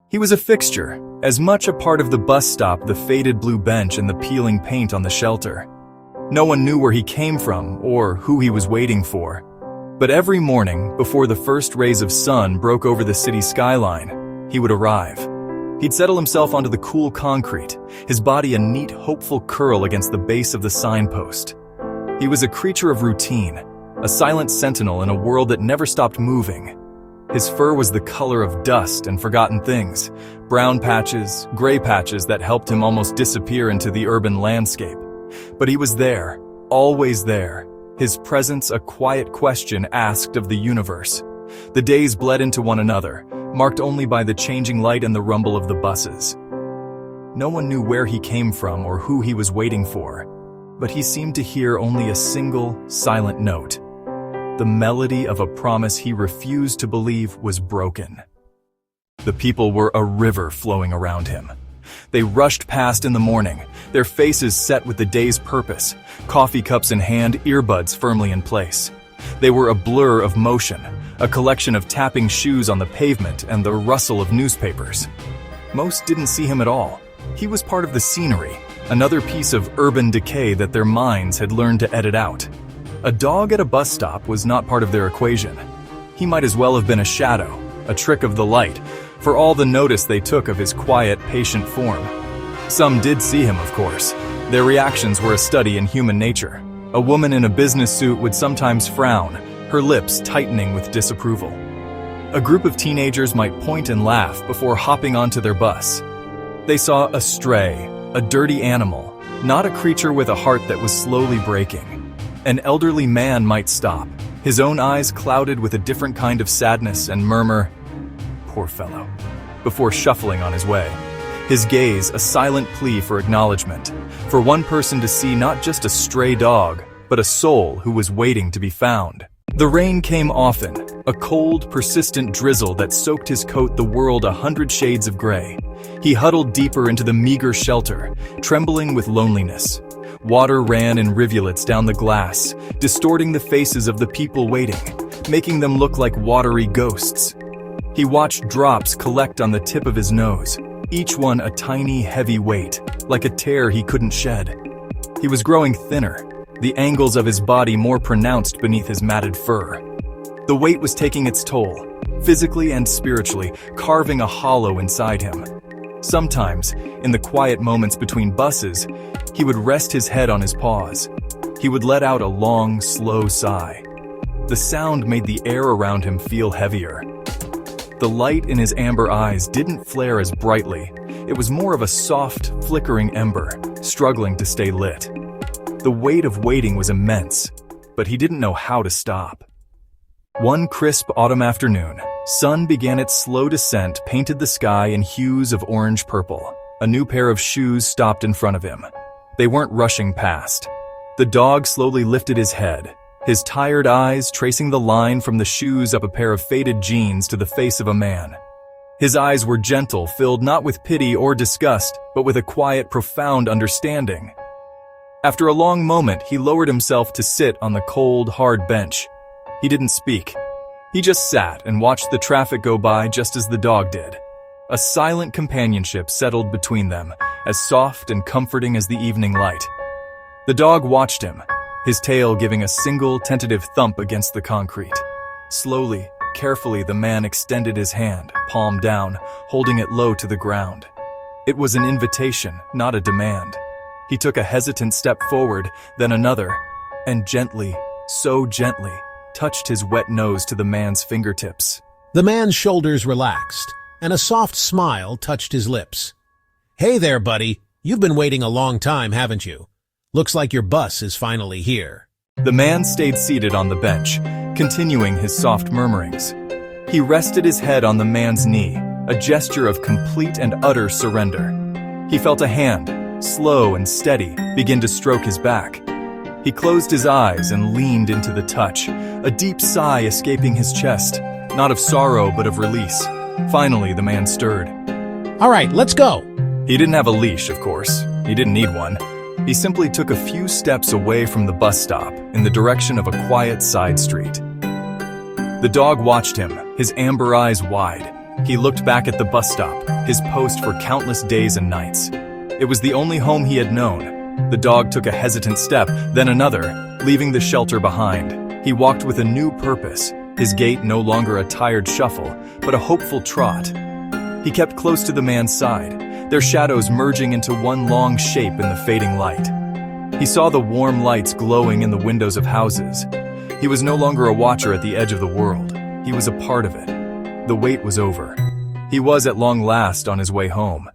He was a fixture, as much a part of the bus stop, the faded blue bench and the peeling paint on the shelter. No one knew where he came from or who he was waiting for. But every morning, before the first rays of sun broke over the city skyline, he would arrive. He'd settle himself onto the cool concrete, his body a neat, hopeful curl against the base of the signpost. He was a creature of routine, a silent sentinel in a world that never stopped moving. His fur was the color of dust and forgotten things, brown patches, gray patches that helped him almost disappear into the urban landscape. But he was there, always there, his presence a quiet question asked of the universe. The days bled into one another, marked only by the changing light and the rumble of the buses. No one knew where he came from or who he was waiting for, but he seemed to hear only a single, silent note. The melody of a promise he refused to believe was broken. The people were a river flowing around him. They rushed past in the morning, their faces set with the day's purpose, coffee cups in hand, earbuds firmly in place. They were a blur of motion, a collection of tapping shoes on the pavement and the rustle of newspapers. Most didn't see him at all. He was part of the scenery, another piece of urban decay that their minds had learned to edit out. A dog at a bus stop was not part of their equation. He might as well have been a shadow, a trick of the light, for all the notice they took of his quiet, patient form. Some did see him, of course. Their reactions were a study in human nature. A woman in a business suit would sometimes frown, her lips tightening with disapproval. A group of teenagers might point and laugh before hopping onto their bus. They saw a stray, a dirty animal, not a creature with a heart that was slowly breaking. An elderly man might stop, his own eyes clouded with a different kind of sadness, and murmur, "Poor fellow," before shuffling on his way. His gaze a silent plea for acknowledgement, for one person to see not just a stray dog, but a soul who was waiting to be found. The rain came often, a cold, persistent drizzle that soaked his coat the world 100 shades of gray. He huddled deeper into the meager shelter, trembling with loneliness. Water ran in rivulets down the glass, distorting the faces of the people waiting, making them look like watery ghosts. He watched drops collect on the tip of his nose, each one a tiny, heavy weight, like a tear he couldn't shed. He was growing thinner, the angles of his body more pronounced beneath his matted fur. The weight was taking its toll, physically and spiritually, carving a hollow inside him. Sometimes, in the quiet moments between buses, he would rest his head on his paws. He would let out a long, slow sigh. The sound made the air around him feel heavier. The light in his amber eyes didn't flare as brightly. It was more of a soft, flickering ember, struggling to stay lit. The weight of waiting was immense, but he didn't know how to stop. One crisp autumn afternoon, sun began its slow descent, painted the sky in hues of orange-purple. A new pair of shoes stopped in front of him. They weren't rushing past. The dog slowly lifted his head, his tired eyes tracing the line from the shoes up a pair of faded jeans to the face of a man. His eyes were gentle, filled not with pity or disgust, but with a quiet, profound understanding. After a long moment, he lowered himself to sit on the cold, hard bench. He didn't speak. He just sat and watched the traffic go by just as the dog did. A silent companionship settled between them, as soft and comforting as the evening light. The dog watched him, his tail giving a single, tentative thump against the concrete. Slowly, carefully, the man extended his hand, palm down, holding it low to the ground. It was an invitation, not a demand. He took a hesitant step forward, then another, and gently, so gently, touched his wet nose to the man's fingertips. The man's shoulders relaxed, and a soft smile touched his lips. "Hey there, buddy. You've been waiting a long time, haven't you? Looks like your bus is finally here." The man stayed seated on the bench, continuing his soft murmurings. He rested his head on the man's knee, a gesture of complete and utter surrender. He felt a hand, slow and steady, begin to stroke his back. He closed his eyes and leaned into the touch, a deep sigh escaping his chest, not of sorrow but of release. Finally, the man stirred. "All right, let's go." He didn't have a leash, of course. He didn't need one. He simply took a few steps away from the bus stop, in the direction of a quiet side street. The dog watched him, his amber eyes wide, He looked back at the bus stop, his post for countless days and nights. It was the only home he had known. The dog took a hesitant step, then another, leaving the shelter behind. He walked with a new purpose, his gait no longer a tired shuffle, but a hopeful trot. He kept close to the man's side, their shadows merging into one long shape in the fading light. He saw the warm lights glowing in the windows of houses. He was no longer a watcher at the edge of the world. He was a part of it. The wait was over. He was at long last on his way home.